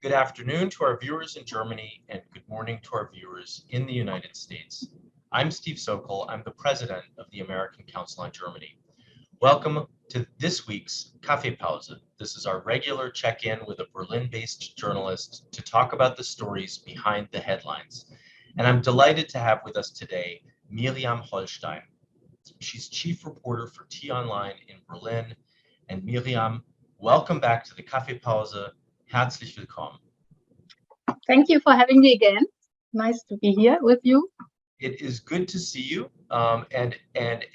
Good afternoon to our viewers in Germany and good morning to our viewers in the United States. I'm Steve Sokol. I'm the president of the American Council on Germany. Welcome to this week's Kaffeepause. This is our regular check-in with a Berlin-based journalist to talk about the stories behind the headlines. And I'm delighted to have with us today Miriam Hollstein. She's chief reporter for T-Online in Berlin. And Miriam, welcome back to the Kaffeepause. Herzlich willkommen. Thank you for having me again. Nice to be here with you. It is good to see you. And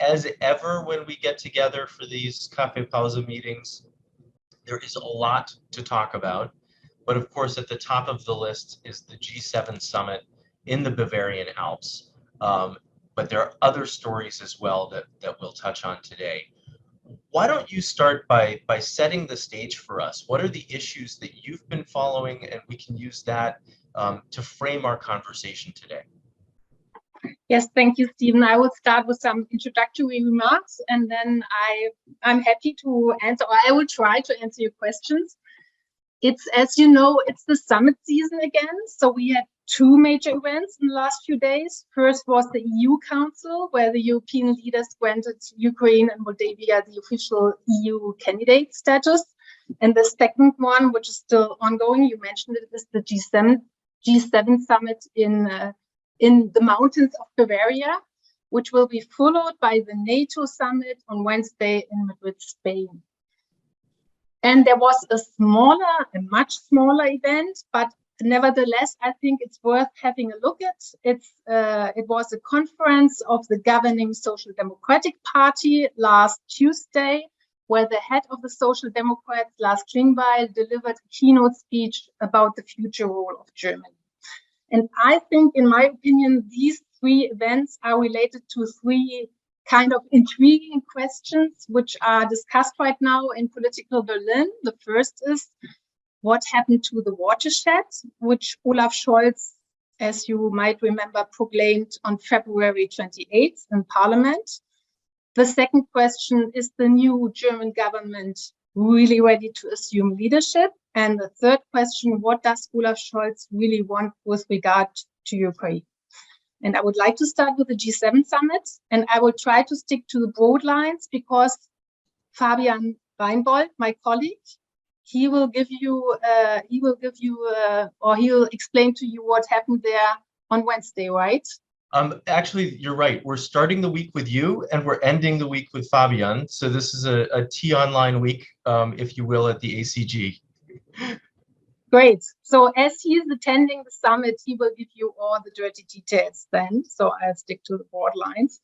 as ever, when we get together for these Kaffeepause meetings, there is a lot to talk about. But of course, at the top of the list is the G7 summit in the Bavarian Alps. But there are other stories as well that we'll touch on today. Why don't you start by setting the stage for us? What are the issues that you've been following, and we can use that to frame our conversation today? Yes, thank you, Stephen. I will start with some introductory remarks, and then I'm happy to answer, or I will try to answer your questions. It's, as you know, it's the summit season again. So we had two major events in the last few days. First was the EU Council, where the European leaders granted Ukraine and Moldavia the official EU candidate status. And the second one, which is still ongoing, you mentioned it, is the G7 summit in the mountains of Bavaria, which will be followed by the NATO summit on Wednesday in Madrid, Spain. And there was a much smaller event, but nevertheless, I think it's worth having a look at. It was a conference of the governing Social Democratic Party last Tuesday, where the head of the Social Democrats, Lars Klingbeil, delivered a keynote speech about the future role of Germany. And I think, in my opinion, these three events are related to three kind of intriguing questions which are discussed right now in political Berlin. The first is, what happened to the watershed, which Olaf Schulz, as you might remember, proclaimed on February 28th in Parliament? The second question, is the new German government really ready to assume leadership? And the third question, what does Olaf Schulz really want with regard to Ukraine? And I would like to start with the G7 summit, and I will try to stick to the broad lines because Fabian Reinbold, my colleague, he'll explain to you what happened there on Wednesday, right? Actually, you're right. We're starting the week with you, and we're ending the week with Fabian. So this is a T-Online week, if you will, at the ACG. Great. So as he is attending the summit, he will give you all the dirty details then. So I'll stick to the broad lines.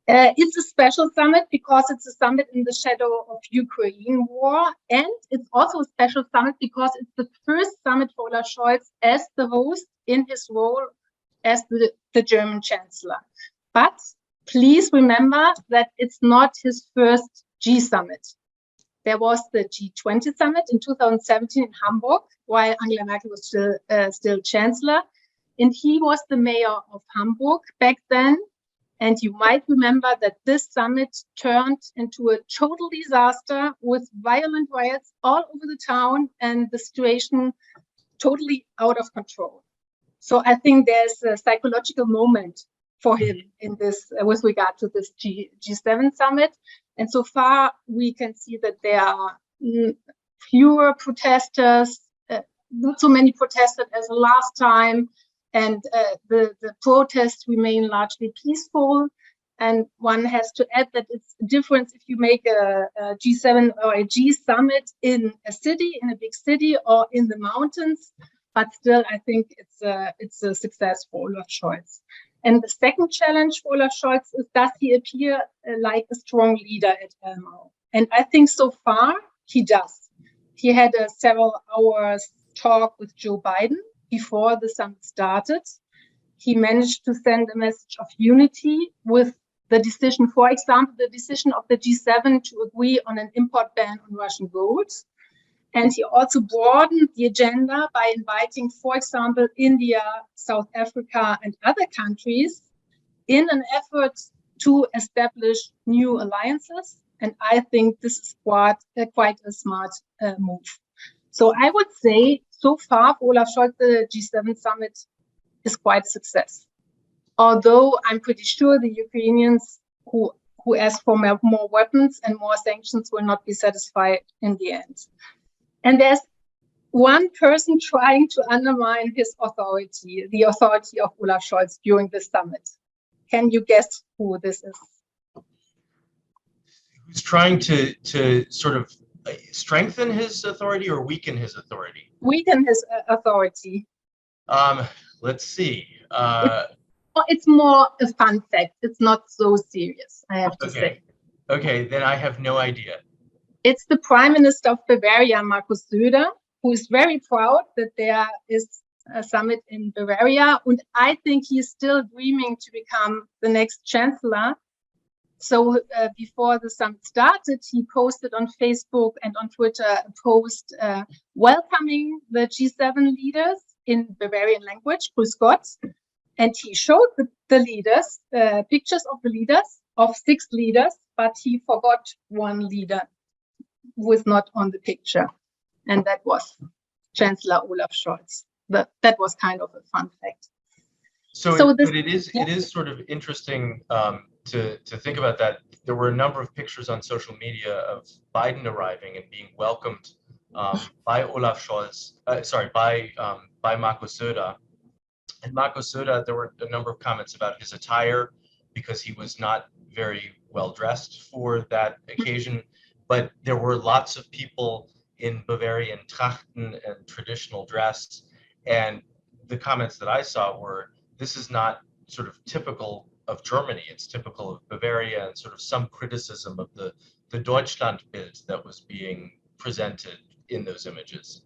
It's a special summit because it's a summit in the shadow of Ukraine war. And it's also a special summit because it's the first summit for Olaf Scholz as the host in his role as the German chancellor. But please remember that it's not his first G summit. There was the G20 summit in 2017 in Hamburg, while Angela Merkel was still chancellor. And he was the mayor of Hamburg back then. And you might remember that this summit turned into a total disaster with violent riots all over the town and the situation totally out of control. So I think there's a psychological moment for him in this with regard to this G7 summit. And so far, we can see that there are fewer protesters, not so many protesters as the last time. And the protests remain largely peaceful. And one has to add that it's a difference if you make a G7 or a G summit in a city, in a big city, or in the mountains. But still, I think it's a success for Olaf Scholz. And the second challenge for Olaf Scholz is, does he appear like a strong leader at Elmau? And I think so far he does. He had a several hours talk with Joe Biden before the summit started. He managed to send a message of unity with the decision, for example, the decision of the G7 to agree on an import ban on Russian gold. And he also broadened the agenda by inviting, for example, India, South Africa, and other countries in an effort to establish new alliances. And I think this is quite a smart move. So I would say so far for Olaf Scholz, the G7 summit is quite a success. Although I'm pretty sure the Ukrainians who ask for more weapons and more sanctions will not be satisfied in the end. And there's one person trying to undermine his authority, the authority of Olaf Scholz during the summit. Can you guess who this is? Who's trying to sort of strengthen his authority or weaken his authority? Weaken his authority. Let's see. It's more a fun fact. It's not so serious, I have to say. Okay, then I have no idea. It's the Prime Minister of Bavaria, Markus Söder, who is very proud that there is a summit in Bavaria. And I think he's still dreaming to become the next chancellor. So before the summit started, he posted on Facebook and on Twitter a post welcoming the G7 leaders in Bavarian language, Grüß Gott. And he showed the leaders, pictures of the leaders, of 6 leaders, but he forgot one leader who was not on the picture. And that was Chancellor Olaf Scholz. That was kind of a fun fact. But it is sort of interesting to think about that. There were a number of pictures on social media of Biden arriving and being welcomed by Olaf Scholz, by Markus Söder. And Markus Söder, there were a number of comments about his attire because he was not very well dressed for that occasion. But there were lots of people in Bavarian Trachten and traditional dress. And the comments that I saw were, this is not sort of typical of Germany. It's typical of Bavaria, and sort of some criticism of the Deutschland bild that was being presented in those images.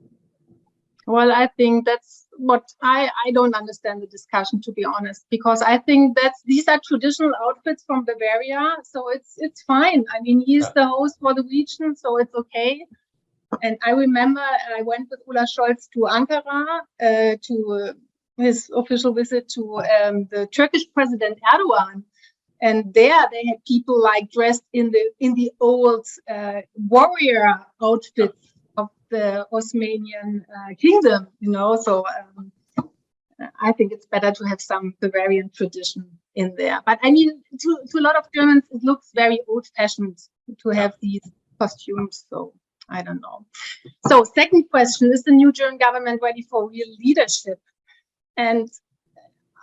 Well, I think that's what I don't understand the discussion, to be honest, because I think these are traditional outfits from Bavaria, so it's fine. I mean, he's the host for the region, so it's okay. And I remember I went with Olaf Scholz to Ankara to his official visit to the Turkish President Erdogan, and there they had people like dressed in the old warrior outfits of the Osmanian kingdom, you know. So I think it's better to have some Bavarian tradition in there. But I mean, to a lot of Germans, it looks very old-fashioned to have these costumes. So I don't know. So second question, is the new German government ready for real leadership? And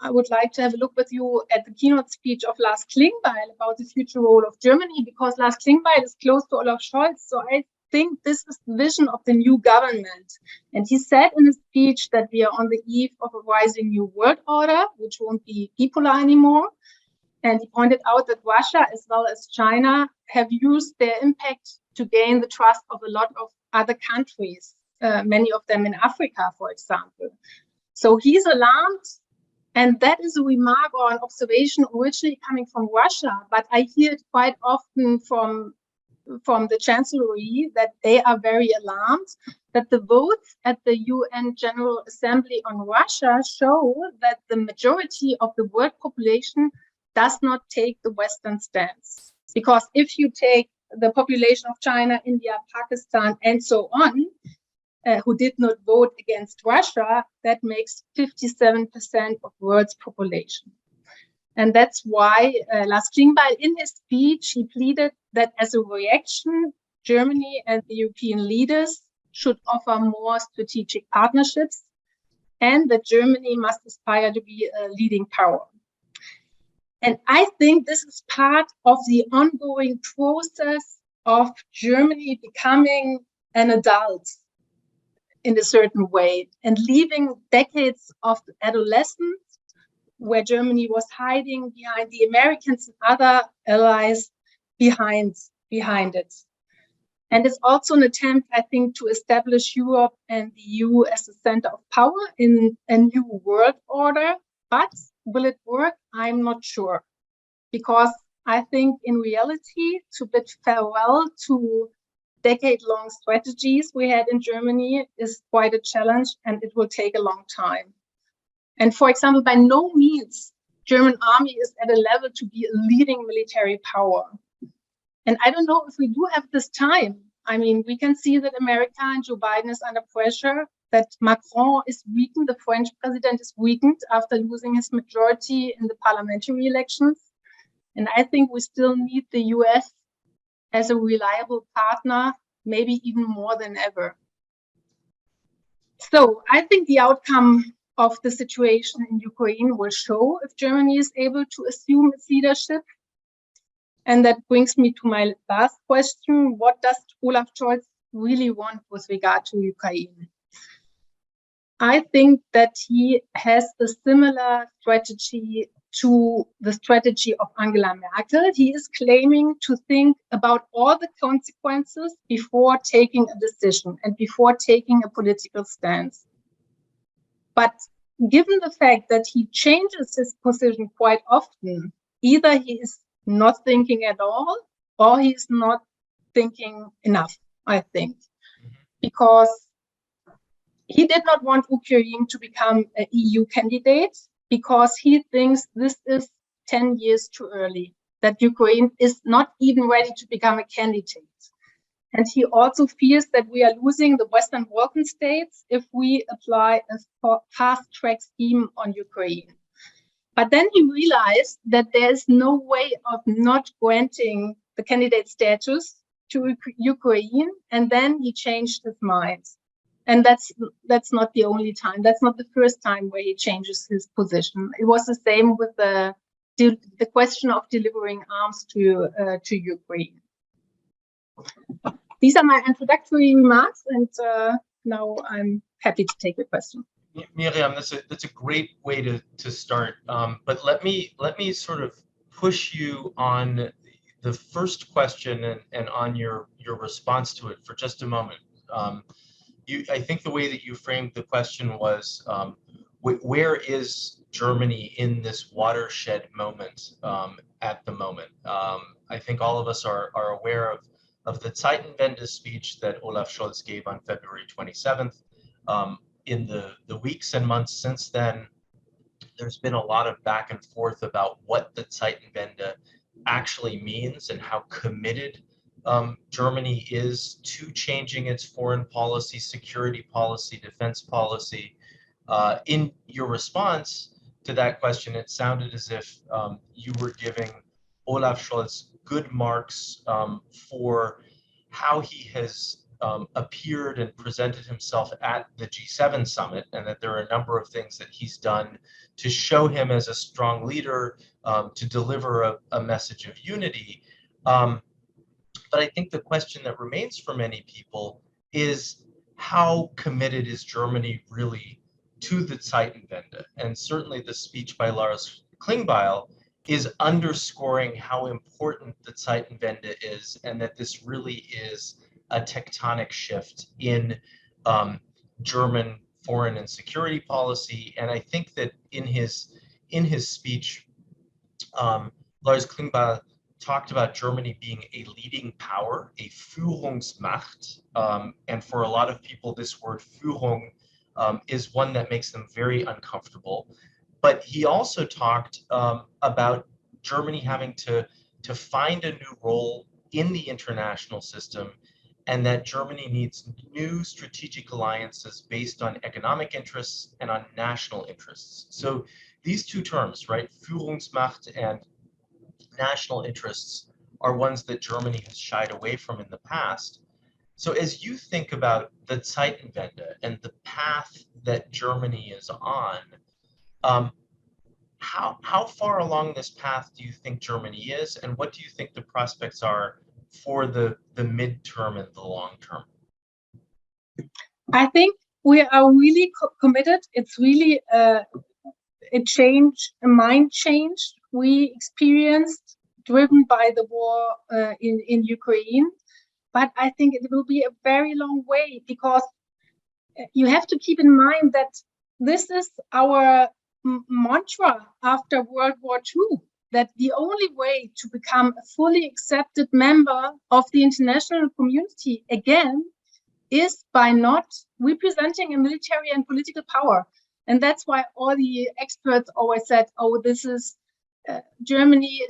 I would like to have a look with you at the keynote speech of Lars Klingbeil about the future role of Germany, because Lars Klingbeil is close to Olaf Scholz. So I think this is the vision of the new government. And he said in his speech that we are on the eve of a rising new world order, which won't be bipolar anymore. And he pointed out that Russia as well as China have used their impact to gain the trust of a lot of other countries, many of them in Africa, for example. So he's alarmed, and that is a remark or an observation originally coming from Russia, but I hear it quite often from the Chancellery that they are very alarmed that the votes at the UN General Assembly on Russia show that the majority of the world population does not take the Western stance. Because if you take the population of China, India, Pakistan, and so on, who did not vote against Russia, that makes 57% of world's population. And that's why Lars Klingbeil, in his speech, he pleaded that as a reaction, Germany and the European leaders should offer more strategic partnerships, and that Germany must aspire to be a leading power. And I think this is part of the ongoing process of Germany becoming an adult in a certain way and leaving decades of adolescence where Germany was hiding behind the Americans and other allies behind it. And it's also an attempt, I think, to establish Europe and the EU as a center of power in a new world order. But will it work? I'm not sure. Because I think in reality, to bid farewell to decade-long strategies we had in Germany is quite a challenge, and it will take a long time. And for example, by no means German army is at a level to be a leading military power. And I don't know if we do have this time. I mean, we can see that America and Joe Biden is under pressure, that Macron is weakened, the French president is weakened after losing his majority in the parliamentary elections. And I think we still need the US as a reliable partner, maybe even more than ever. So I think the outcome of the situation in Ukraine will show if Germany is able to assume its leadership. And that brings me to my last question. What does Olaf Scholz really want with regard to Ukraine? I think that he has a similar strategy to the strategy of Angela Merkel. He is claiming to think about all the consequences before taking a decision and before taking a political stance. But given the fact that he changes his position quite often, either he is not thinking at all or he's not thinking enough, I think, because he did not want Ukraine to become an EU candidate because he thinks this is 10 years too early, that Ukraine is not even ready to become a candidate. And he also fears that we are losing the Western Balkan states if we apply a fast-track scheme on Ukraine. But then he realized that there's no way of not granting the candidate status to Ukraine, and then he changed his mind. And that's not the only time. That's not the first time where he changes his position. It was the same with the question of delivering arms to Ukraine. These are my introductory remarks, and now I'm happy to take your question. Miriam, that's a great way to start. But let me sort of push you on the first question and on your response to it for just a moment. I think the way that you framed the question was, where is Germany in this watershed moment at the moment? I think all of us are aware of the Zeitenwende speech that Olaf Schulz gave on February 27th. In the weeks and months since then, there's been a lot of back and forth about what the Zeitenwende actually means and how committed Germany is to changing its foreign policy, security policy, defense policy. In your response to that question, it sounded as if you were giving Olaf Scholz good marks for how he has appeared and presented himself at the G7 summit, and that there are a number of things that he's done to show him as a strong leader, to deliver a message of unity. But I think the question that remains for many people is, how committed is Germany really to the Zeitenwende? And certainly the speech by Lars Klingbeil is underscoring how important the Zeitenwende is, and that this really is a tectonic shift in German foreign and security policy. And I think that in his speech, Lars Klingbeil talked about Germany being a leading power, a Führungsmacht, and for a lot of people, this word Führung is one that makes them very uncomfortable. But he also talked about Germany having to find a new role in the international system, and that Germany needs new strategic alliances based on economic interests and on national interests. So these two terms, right, Führungsmacht and national interests, are ones that Germany has shied away from in the past. So as you think about the Zeitenwende and the path that Germany is on, how far along this path do you think Germany is, and what do you think the prospects are for the midterm and the long term? I think we are really committed. It's really a mind change we experienced, driven by the war in Ukraine. But I think it will be a very long way, because you have to keep in mind that this is our mantra after World War II, that the only way to become a fully accepted member of the international community again is by not representing a military and political power. And that's why all the experts always said, oh, this is Germany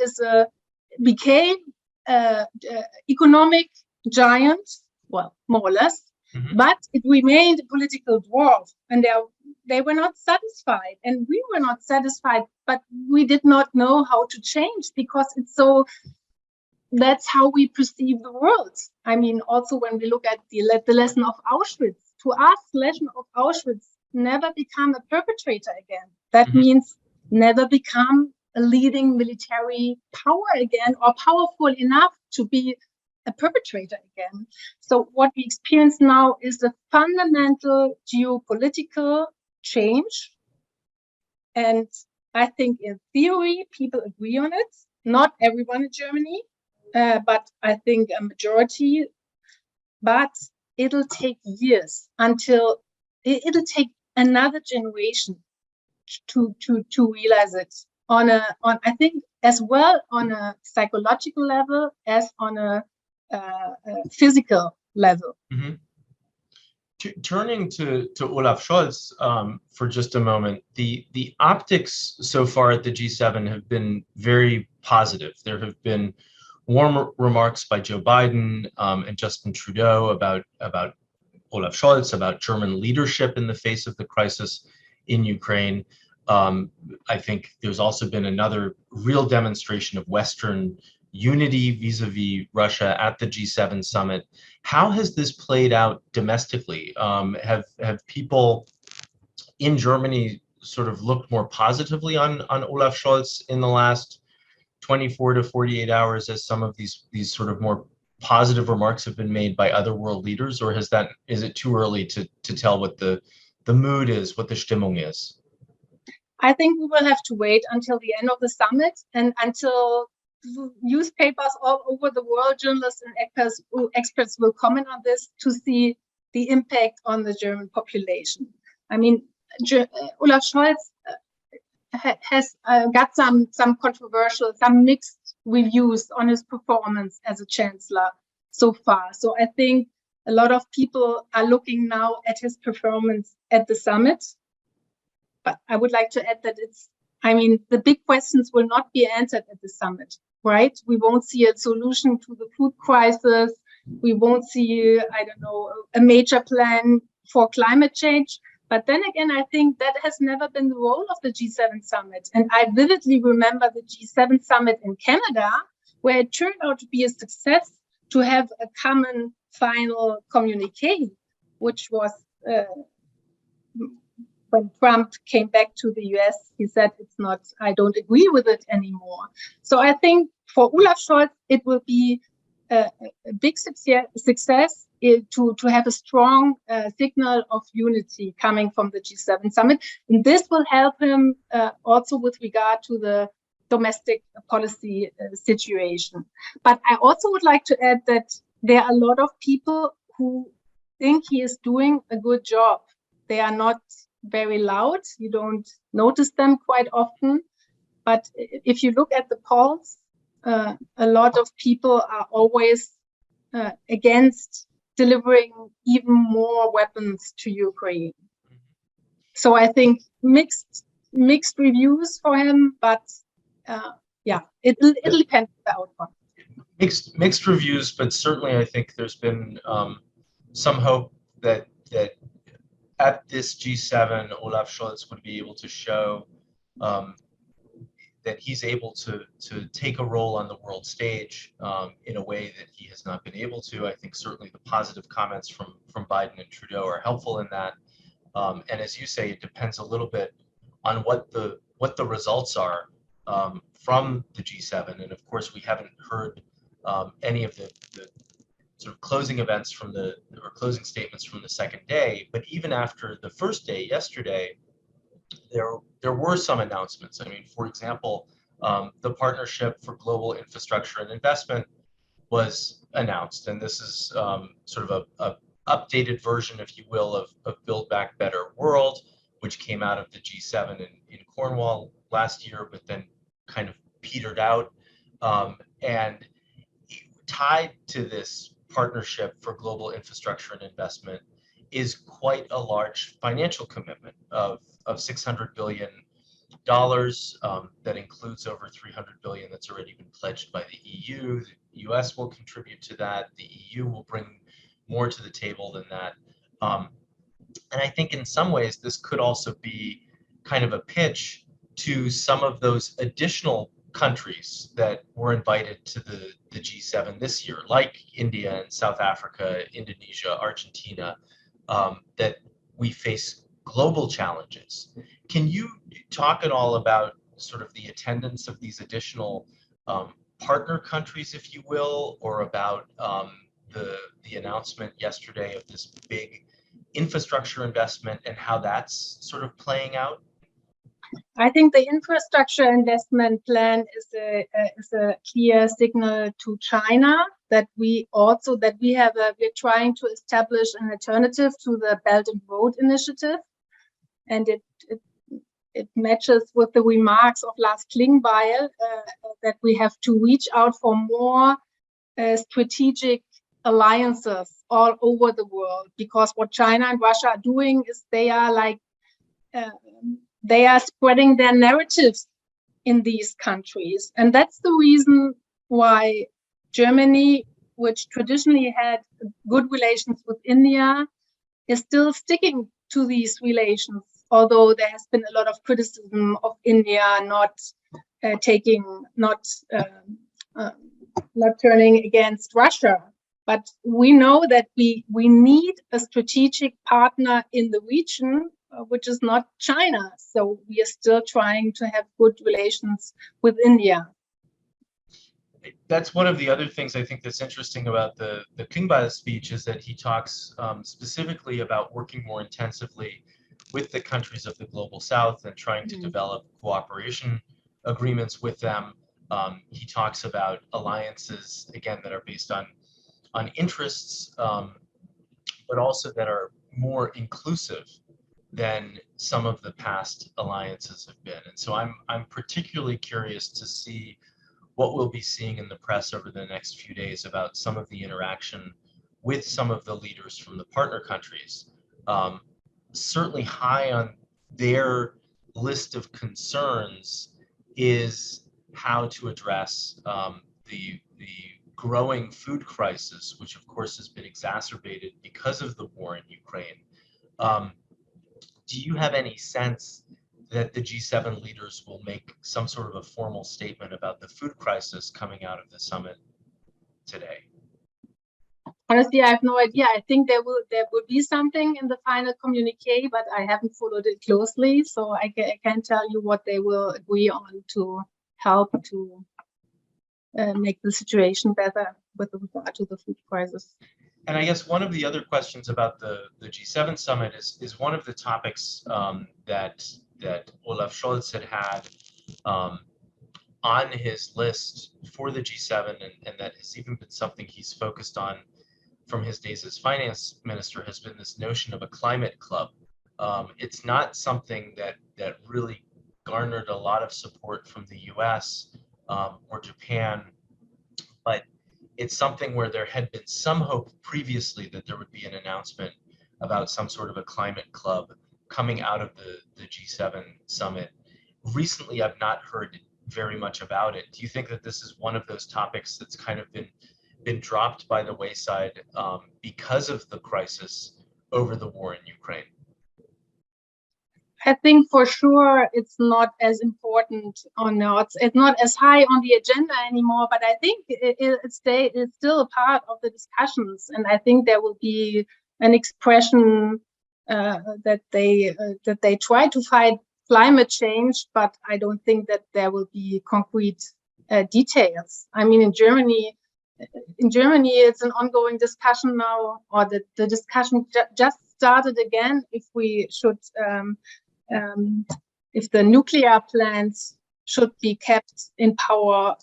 became economic giant, well, more or less, But it remained a political dwarf, and they were not satisfied, and we were not satisfied, but we did not know how to change, because it's so, that's how we perceive the world. I mean, also when we look at the lesson of Auschwitz, to us, lesson of Auschwitz, never become a perpetrator again. That means never become a leading military power again, or powerful enough to be a perpetrator again. So what we experience now is a fundamental geopolitical change. And I think in theory, people agree on it. Not everyone in Germany, but I think a majority. But it'll take years until it'll take another generation to realize it on I think as well on a psychological level as on a physical level. Turning to Olaf Scholz for just a moment, the optics so far at the G7 have been very positive. There have been warm remarks by Joe Biden and Justin Trudeau about Olaf Scholz, about German leadership in the face of the crisis in Ukraine. I think there's also been another real demonstration of Western unity vis-a-vis Russia at the G7 summit. How has this played out domestically? Have people in Germany sort of looked more positively on Olaf Scholz in the last 24 to 48 hours as some of these sort of more positive remarks have been made by other world leaders, or is it too early to tell what the mood is, what the Stimmung is? I think we will have to wait until the end of the summit and until newspapers all over the world, journalists and experts will comment on this to see the impact on the German population. I mean, Olaf Scholz has got some controversial, some mixed reviews on his performance as a chancellor so far. So I think a lot of people are looking now at his performance at the summit. But I would like to add that the big questions will not be answered at the summit, right? We won't see a solution to the food crisis. We won't see, a major plan for climate change. But then again, I think that has never been the role of the G7 summit. And I vividly remember the G7 summit in Canada, where it turned out to be a success to have a common final communique, which was when Trump came back to the US, he said, I don't agree with it anymore. So I think for Olaf Scholz, it will be a big success to have a strong signal of unity coming from the G7 summit. And this will help him also with regard to the domestic policy situation. But I also would like to add that there are a lot of people who think he is doing a good job. They are not very loud. You don't notice them quite often. But if you look at the polls, a lot of people are always against delivering even more weapons to Ukraine. So I think mixed reviews for him, but it'll depend on the outcome. Mixed reviews, but certainly I think there's been some hope that at this G7, Olaf Scholz would be able to show that he's able to take a role on the world stage in a way that he has not been able to. I think certainly the positive comments from Biden and Trudeau are helpful in that. And as you say, it depends a little bit on what the results are from the G7. And of course, we haven't heard any of the sort of closing statements from the second day. But even after the first day, yesterday, there were some announcements. I mean, for example, the Partnership for Global Infrastructure and Investment was announced, and this is sort of a updated version, if you will, of Build Back Better World, which came out of the G7 in Cornwall last year, but then kind of petered out. And tied to this Partnership for Global Infrastructure and Investment is quite a large financial commitment of $600 billion that includes over $300 billion that's already been pledged by the EU. The US will contribute to that. The EU will bring more to the table than that. And I think in some ways, this could also be kind of a pitch to some of those additional countries that were invited to the G7 this year, like India and South Africa, Indonesia, Argentina, that we face global challenges. Can you talk at all about sort of the attendance of these additional partner countries, if you will, or about the announcement yesterday of this big infrastructure investment and how that's sort of playing out? I think the infrastructure investment plan is a clear signal to China that we're trying to establish an alternative to the Belt and Road Initiative, and it matches with the remarks of Lars Klingbeil that we have to reach out for more strategic alliances all over the world, because what China and Russia are doing is they are spreading their narratives in these countries. And that's the reason why Germany, which traditionally had good relations with India, is still sticking to these relations, although there has been a lot of criticism of India not turning against Russia. But we know that we need a strategic partner in the region, which is not China. So we are still trying to have good relations with India. That's one of the other things I think that's interesting about the Klingbeil speech, is that he talks specifically about working more intensively with the countries of the global south and trying to develop cooperation agreements with them. He talks about alliances, again, that are based on interests, but also that are more inclusive than some of the past alliances have been. And so I'm particularly curious to see what we'll be seeing in the press over the next few days about some of the interaction with some of the leaders from the partner countries. Certainly high on their list of concerns is how to address the growing food crisis, which of course has been exacerbated because of the war in Ukraine. Do you have any sense that the G7 leaders will make some sort of a formal statement about the food crisis coming out of the summit today? Honestly, I have no idea. I think there will be something in the final communique, but I haven't followed it closely, so I can't tell you what they will agree on to help to make the situation better with regard to the food crisis. And I guess one of the other questions about the G7 summit is one of the topics that Olaf Schulz had on his list for the G7, and that has even been something he's focused on from his days as finance minister, has been this notion of a climate club. It's not something that really garnered a lot of support from the US or Japan, but it's something where there had been some hope previously that there would be an announcement about some sort of a climate club coming out of the G7 summit. Recently, I've not heard very much about it. Do you think that this is one of those topics that's kind of been dropped by the wayside because of the crisis over the war in Ukraine? I think for sure it's not as important, or not. It's not as high on the agenda anymore. But I think it's still a part of the discussions, and I think there will be an expression that they try to fight climate change. But I don't think that there will be concrete details. I mean, in Germany, it's an ongoing discussion now, or the discussion just started again. If we should. If the nuclear plants should be kept in power,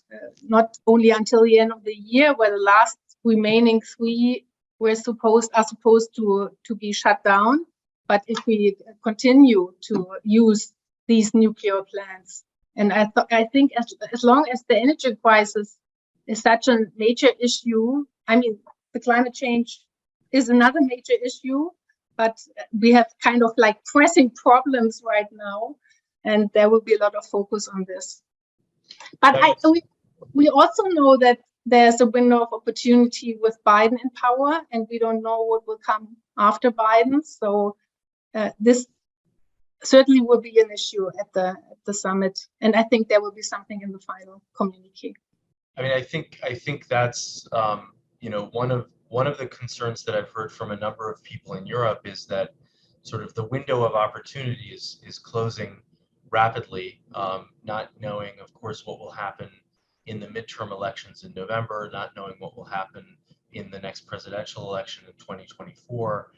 not only until the end of the year, where the last remaining 3 are supposed to be shut down, but if we continue to use these nuclear plants. And I think as long as the energy crisis is such a major issue, I mean, the climate change is another major issue, but we have kind of like pressing problems right now, and there will be a lot of focus on this. But we also know that there's a window of opportunity with Biden in power, and we don't know what will come after Biden. So this certainly will be an issue at the summit, and I think there will be something in the final communique. I mean, I think that's one of the concerns that I've heard from a number of people in Europe is that sort of the window of opportunity is closing rapidly, not knowing, of course, what will happen in the midterm elections in November, not knowing what will happen in the next presidential election in 2024,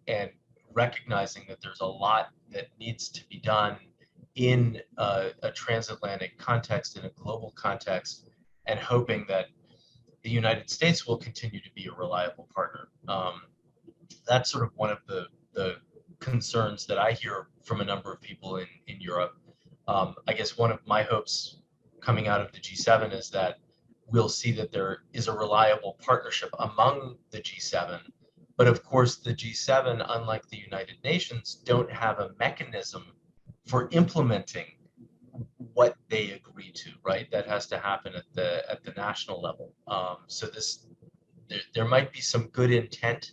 and recognizing that there's a lot that needs to be done in a transatlantic context, in a global context, and hoping that the United States will continue to be a reliable partner. That's sort of one of the concerns that I hear from a number of people in Europe. I guess one of my hopes coming out of the G7 is that we'll see that there is a reliable partnership among the G7. But of course, the G7, unlike the United Nations, don't have a mechanism for implementing what they agree to, right? That has to happen at the national level. So there might be some good intent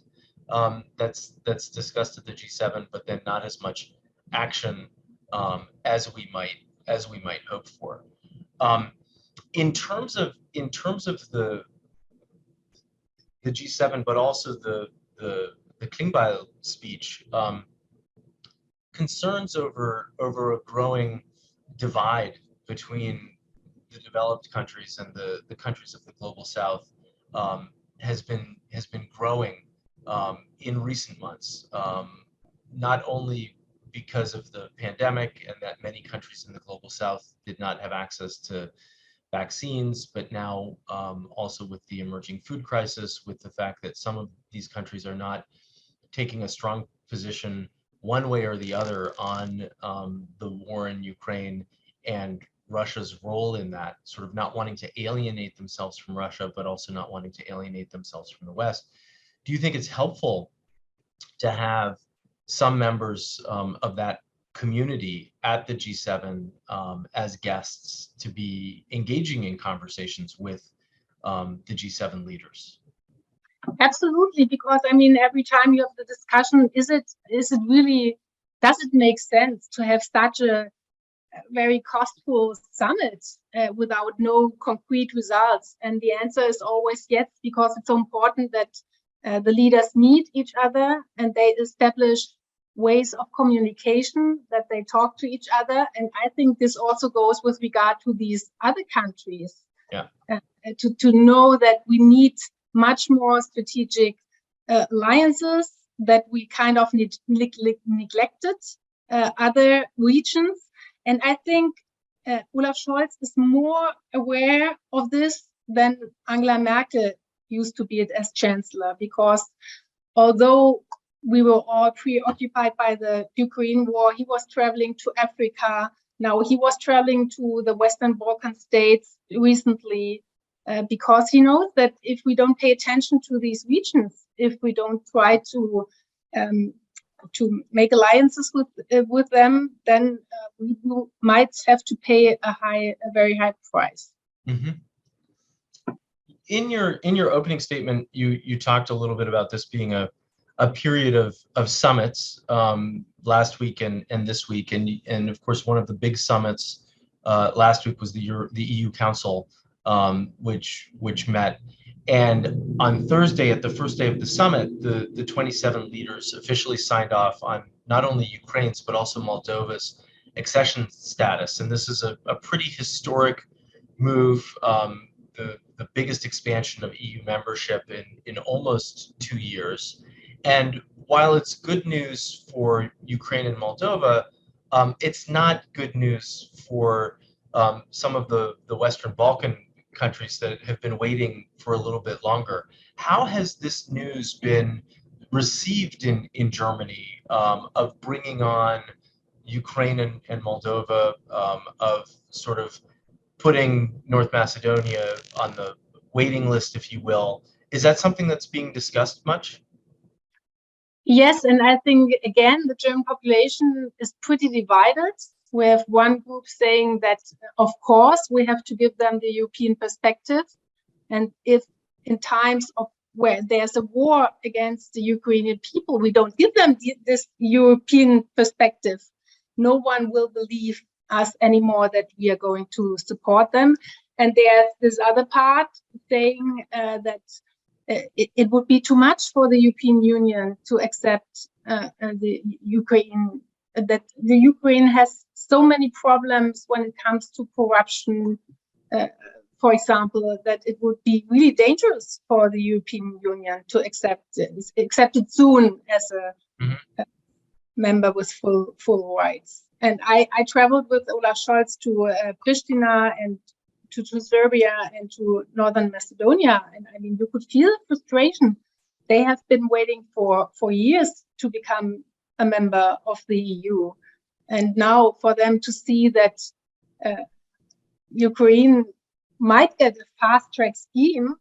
that's discussed at the G7, but then not as much action as we might hope for. In terms of the G7, but also the Klingbeil speech, concerns over a growing divide between the developed countries and the countries of the global South has been growing in recent months, not only because of the pandemic and that many countries in the global South did not have access to vaccines, but now also with the emerging food crisis, with the fact that some of these countries are not taking a strong position one way or the other on the war in Ukraine and Russia's role in that, sort of not wanting to alienate themselves from Russia, but also not wanting to alienate themselves from the West. Do you think it's helpful to have some members of that community at the G7 as guests to be engaging in conversations with the G7 leaders? Absolutely, because I mean, every time you have the discussion, is it really, does it make sense to have such a very costful summit without no concrete results? And the answer is always yes, because it's so important that the leaders meet each other and they establish ways of communication, that they talk to each other. And I think this also goes with regard to these other countries. Yeah. To know that we need much more strategic alliances, that we kind of neglected other regions. And I think Olaf Scholz is more aware of this than Angela Merkel used to be it as chancellor, because although we were all preoccupied by the Ukraine war, he was traveling to Africa. Now he was traveling to the Western Balkan states recently, because he knows that if we don't pay attention to these regions, if we don't try to make alliances with them, then we might have to pay a very high price. Mm-hmm. In your opening statement, you talked a little bit about this being a period of summits last week and this week, and of course one of the big summits last week was the EU Council, which met. And on Thursday, at the first day of the summit, the 27 leaders officially signed off on not only Ukraine's but also Moldova's accession status. And this is a pretty historic move, the biggest expansion of EU membership in almost 2 years. And while it's good news for Ukraine and Moldova, it's not good news for some of the Western Balkan countries that have been waiting for a little bit longer. How has this news been received in Germany, of bringing on Ukraine and Moldova, of sort of putting North Macedonia on the waiting list, if you will? Is that something that's being discussed much? Yes, and I think, again, the German population is pretty divided. We have one group saying that, of course, we have to give them the European perspective. And if in times of where there's a war against the Ukrainian people, we don't give them this European perspective, no one will believe us anymore that we are going to support them. And there's this other part saying that it would be too much for the European Union to accept the Ukraine, that the Ukraine has so many problems when it comes to corruption, for example, that it would be really dangerous for the European Union to accept it soon as a member with full rights. And I traveled with Olaf Schulz to Pristina and to Serbia and to Northern Macedonia. And I mean, you could feel frustration. They have been waiting for years to become a member of the EU. And now for them to see that Ukraine might get a fast-track scheme.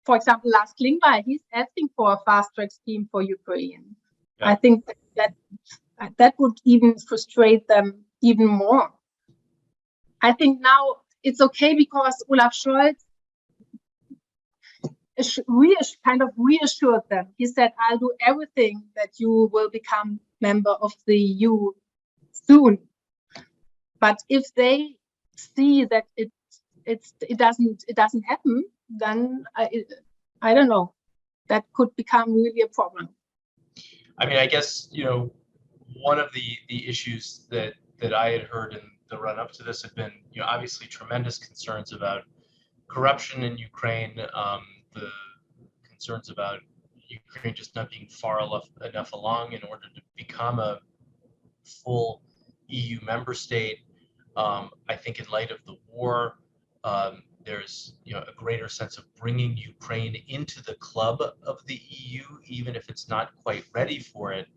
For example, Lars Klingbeil, he's asking for a fast-track scheme for Ukraine. Yeah. I think that would even frustrate them even more. I think now it's okay because Olaf Scholz kind of reassured them. He said, I'll do everything that you will become member of the EU soon. But if they see that it doesn't happen, then I don't know. That could become really a problem. I mean, I guess, one of the issues that I had heard in the run up to this had been, obviously tremendous concerns about corruption in Ukraine, the concerns about Ukraine just not being far enough along in order to become a full EU member state. I think in light of the war, there's a greater sense of bringing Ukraine into the club of the EU, even if it's not quite ready for it.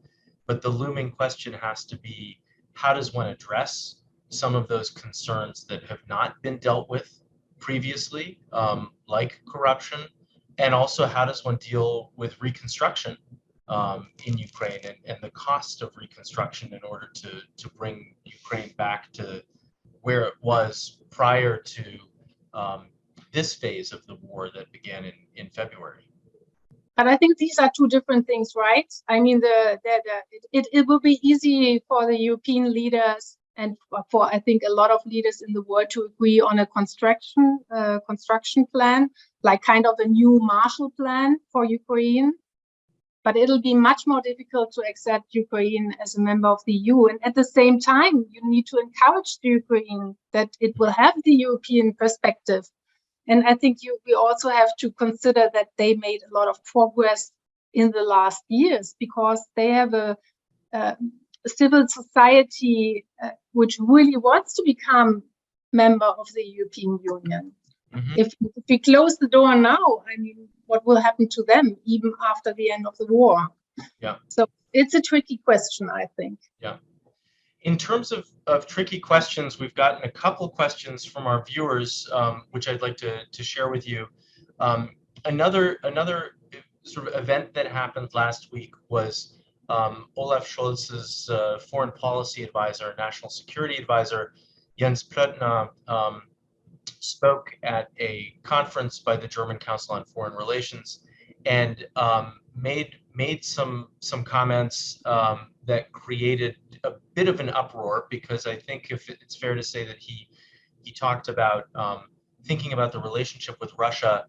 But the looming question has to be, how does one address some of those concerns that have not been dealt with previously, like corruption? And also, how does one deal with reconstruction in Ukraine and the cost of reconstruction in order to bring Ukraine back to where it was prior to this phase of the war that began in February? But I think these are two different things, right? I mean, it will be easy for the European leaders and for I think a lot of leaders in the world to agree on a construction plan, like kind of a new Marshall Plan for Ukraine. But it'll be much more difficult to accept Ukraine as a member of the EU. And at the same time, you need to encourage the Ukraine that it will have the European perspective. And I think we also have to consider that they made a lot of progress in the last years because they have a civil society which really wants to become member of the European Union. Mm-hmm. If we close the door now, I mean, what will happen to them even after the end of the war? Yeah. So it's a tricky question, I think. Yeah. In terms of tricky questions, we've gotten a couple questions from our viewers, which I'd like to share with you. Another sort of event that happened last week was Olaf Scholz's foreign policy advisor, national security advisor, Jens Plötner, spoke at a conference by the German Council on Foreign Relations and made some comments that created a bit of an uproar, because I think if it's fair to say that he talked about thinking about the relationship with Russia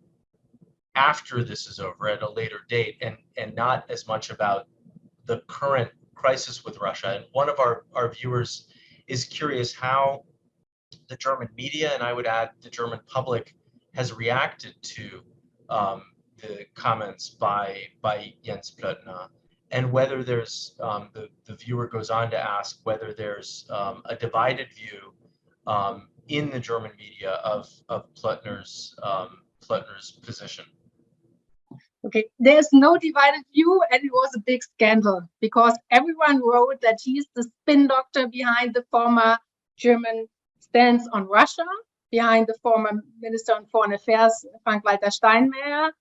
after this is over at a later date, and not as much about the current crisis with Russia. And one of our viewers is curious how the German media, and I would add the German public, has reacted to the comments by Jens Plötner, and whether there's, the viewer goes on to ask whether there's a divided view in the German media of Plötner's position. Okay, there's no divided view, and it was a big scandal because everyone wrote that he's the spin doctor behind the former German stance on Russia, behind the former Minister on Foreign Affairs, Frank-Walter Steinmeier,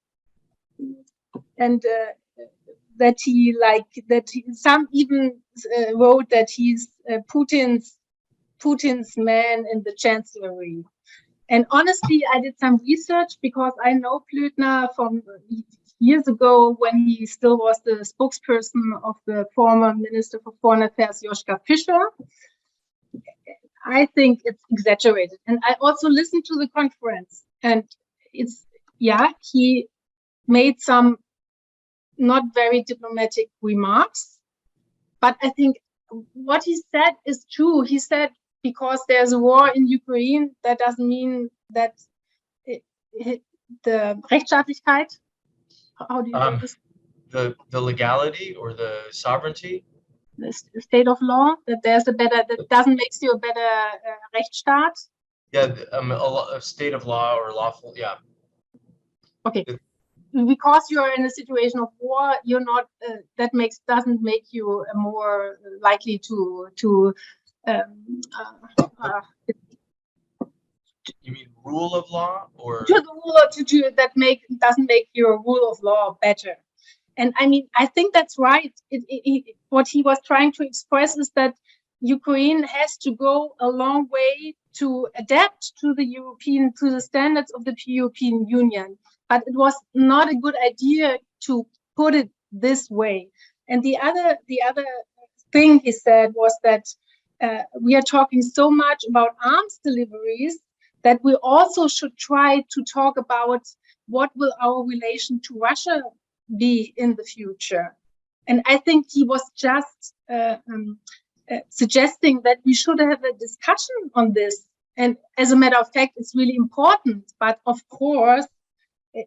and some even wrote that he's Putin's man in the chancellery. And honestly, I did some research because I know Blüthner from years ago when he still was the spokesperson of the former Minister for Foreign Affairs, Joschka Fischer. I think it's exaggerated. And I also listened to the conference, and he made some not very diplomatic remarks, but I think what he said is true. He said, because there's a war in Ukraine, that doesn't mean that the Rechtsstaatlichkeit, how do you call this? The legality or the sovereignty? The state of law, that that doesn't make you a better Rechtsstaat. Yeah, a state of law or lawful, yeah. Okay. Because you're in a situation of war, you're not. Doesn't make you more likely to. You mean rule of law, or to the rule doesn't make your rule of law better? And I mean, I think that's right. What he was trying to express is that Ukraine has to go a long way to adapt to the standards of the European Union. But it was not a good idea to put it this way. And the other thing he said was that we are talking so much about arms deliveries that we also should try to talk about what will our relation to Russia be in the future. And I think he was just suggesting that we should have a discussion on this. And as a matter of fact, it's really important. But of course,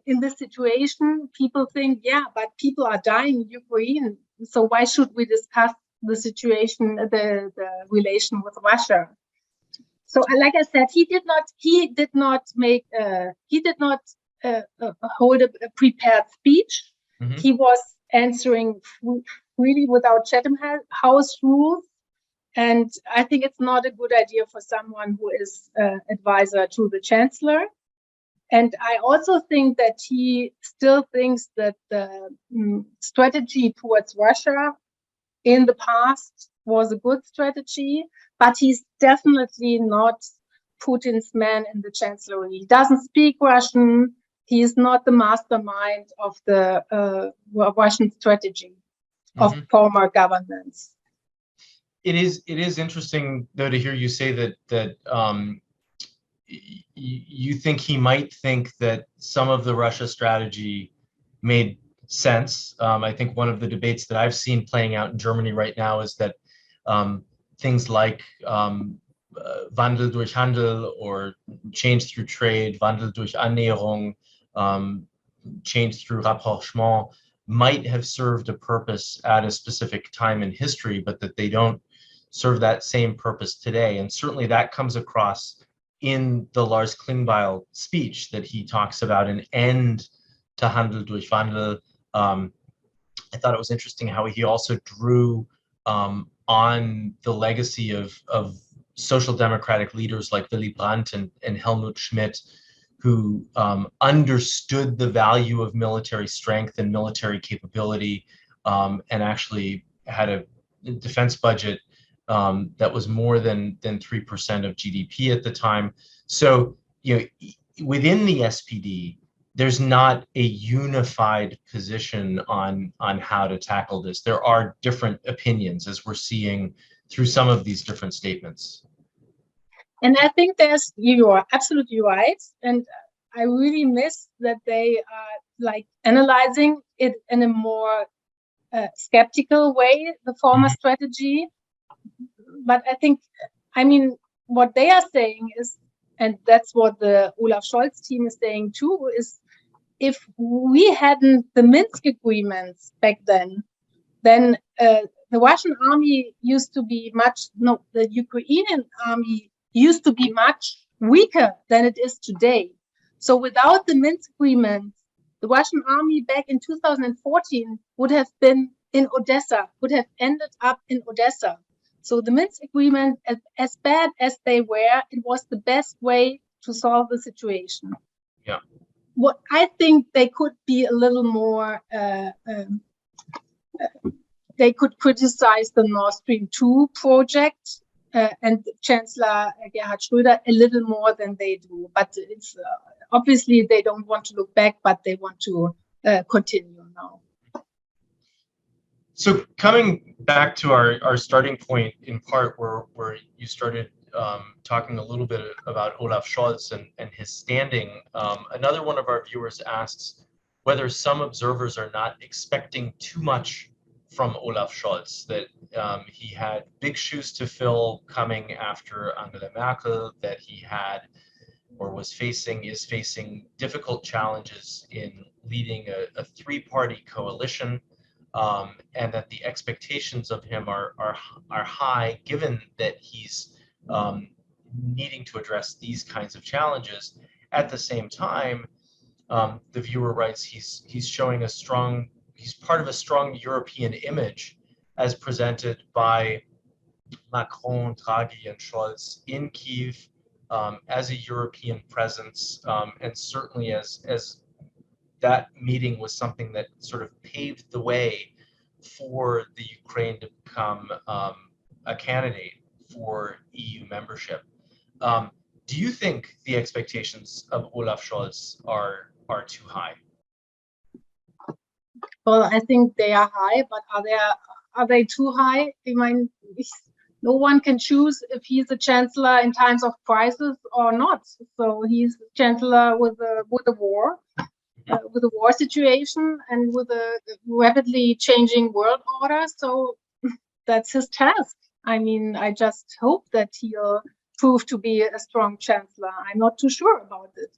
in this situation, people think, yeah, but people are dying in Ukraine. So why should we discuss the situation, the relation with Russia? So, like I said, he did not hold a prepared speech. Mm-hmm. He was answering really without Chatham House rules. And I think it's not a good idea for someone who is advisor to the chancellor. And I also think that he still thinks that the strategy towards Russia in the past was a good strategy, but he's definitely not Putin's man in the chancellery. He doesn't speak Russian. He is not the mastermind of the Russian strategy of former governments. It is interesting, though, to hear you say that you think he might think that some of the Russia strategy made sense. I think one of the debates that I've seen playing out in Germany right now is that things like Wandel durch Handel or change through trade, Wandel durch Annäherung, change through rapprochement might have served a purpose at a specific time in history, but that they don't serve that same purpose today. And certainly that comes across in the Lars Klingbeil speech, that he talks about an end to Handel durch Wandel. I thought it was interesting how he also drew on the legacy of social democratic leaders like Willy Brandt and Helmut Schmidt, who understood the value of military strength and military capability, and actually had a defense budget that was more than 3% of GDP at the time. So, within the SPD, there's not a unified position on how to tackle this. There are different opinions, as we're seeing through some of these different statements. And I think you are absolutely right. And I really miss that they are analyzing it in a more skeptical way, the former strategy. But I think, what they are saying is, and that's what the Olaf Scholz team is saying too, is if we hadn't the Minsk agreements back then the Russian army used to be the Ukrainian army used to be much weaker than it is today. So without the Minsk agreement, the Russian army back in 2014 would have been in Odessa, would have ended up in Odessa. So the Minsk agreement, as bad as they were, it was the best way to solve the situation. Yeah. What I think they could be a little more, they could criticize the Nord Stream 2 project and Chancellor Gerhard Schröder a little more than they do. But it's obviously they don't want to look back, but they want to continue now. So coming back to our starting point in part where you started talking a little bit about Olaf Scholz and his standing, another one of our viewers asks whether some observers are not expecting too much from Olaf Scholz, that he had big shoes to fill coming after Angela Merkel, that he had or is facing difficult challenges in leading a three-party coalition, and that the expectations of him are high, given that he's needing to address these kinds of challenges. At the same time, the viewer writes he's showing he's part of a strong European image as presented by Macron, Draghi, and Scholz in Kyiv, as a European presence, and certainly as that meeting was something that sort of paved the way for the Ukraine to become a candidate for EU membership. Do you think the expectations of Olaf Scholz are too high? Well, I think they are high, but are they too high? I mean, no one can choose if he's a chancellor in times of crisis or not. So he's chancellor with a war. With a war situation and with a rapidly changing world order. So that's his task. I mean, I just hope that he'll prove to be a strong chancellor. I'm not too sure about it,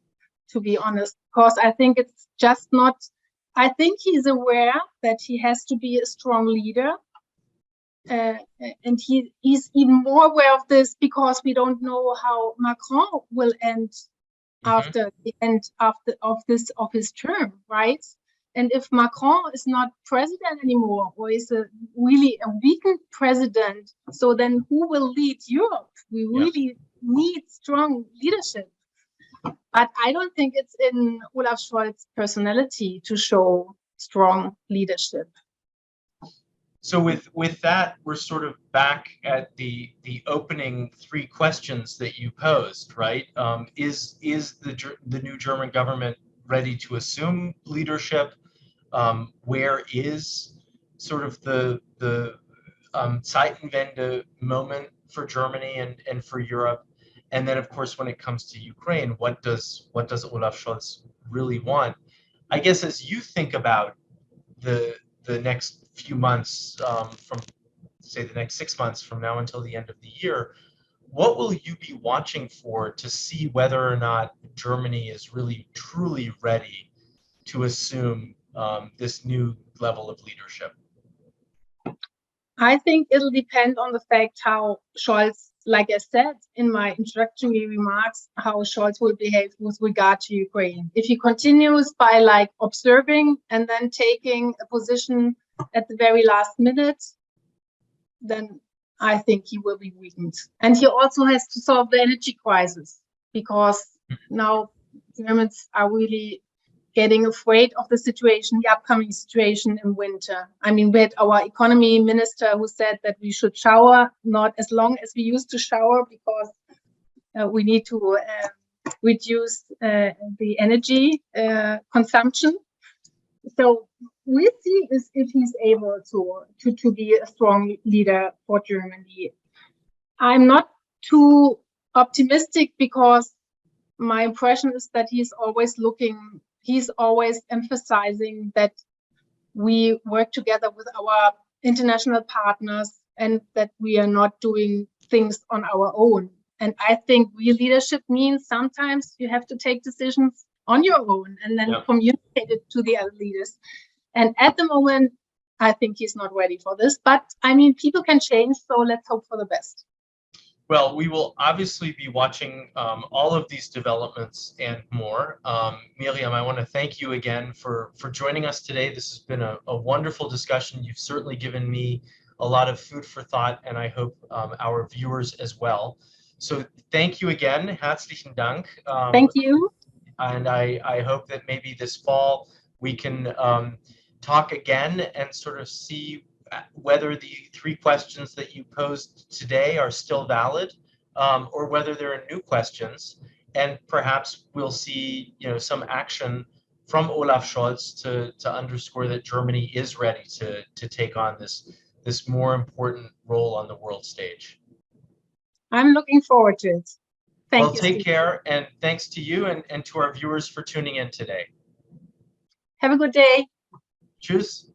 to be honest, because I think it's just not, I think he's aware that he has to be a strong leader. And he's even more aware of this because we don't know how Macron will end after the end of his term, right? And if Macron is not president anymore, or is really a weakened president, so then who will lead Europe? We really need strong leadership. But I don't think it's in Olaf Scholz's personality to show strong leadership. So with that, we're sort of back at the opening three questions that you posed, right? Is the new German government ready to assume leadership? Where is sort of the Zeitenwende moment for Germany and for Europe? And then, of course, when it comes to Ukraine, what does Olaf Scholz really want? I guess as you think about the next few months, from say the next 6 months from now until the end of the year, what will you be watching for to see whether or not Germany is really truly ready to assume this new level of leadership? I think it'll depend on the fact how Scholz, like I said in my introductory remarks, how Scholz will behave with regard to Ukraine. If he continues by like observing and then taking a position at the very last minute, then I think he will be weakened. And he also has to solve the energy crisis, because now Germans are really getting afraid of the situation, the upcoming situation in winter. I mean, we had our economy minister who said that we should shower not as long as we used to shower, because we need to reduce the energy consumption. So we'll see if he's able to be a strong leader for Germany. I'm not too optimistic, because my impression is that he's always emphasizing that we work together with our international partners and that we are not doing things on our own. And I think real leadership means sometimes you have to take decisions on your own and then communicate it to the other leaders. And at the moment, I think he's not ready for this. But I mean, people can change, so let's hope for the best. Well, we will obviously be watching all of these developments and more. Miriam, I want to thank you again for joining us today. This has been a wonderful discussion. You've certainly given me a lot of food for thought, and I hope our viewers as well. So thank you again. Herzlichen Dank. Thank you. And I hope that maybe this fall we can talk again and sort of see whether the 3 questions that you posed today are still valid, or whether there are new questions, and perhaps we'll see, some action from Olaf Scholz to underscore that Germany is ready to take on this more important role on the world stage. I'm looking forward to it. Thank Well, you, take Steve. care, and thanks to you and to our viewers for tuning in today. Have a good day. Tschüss.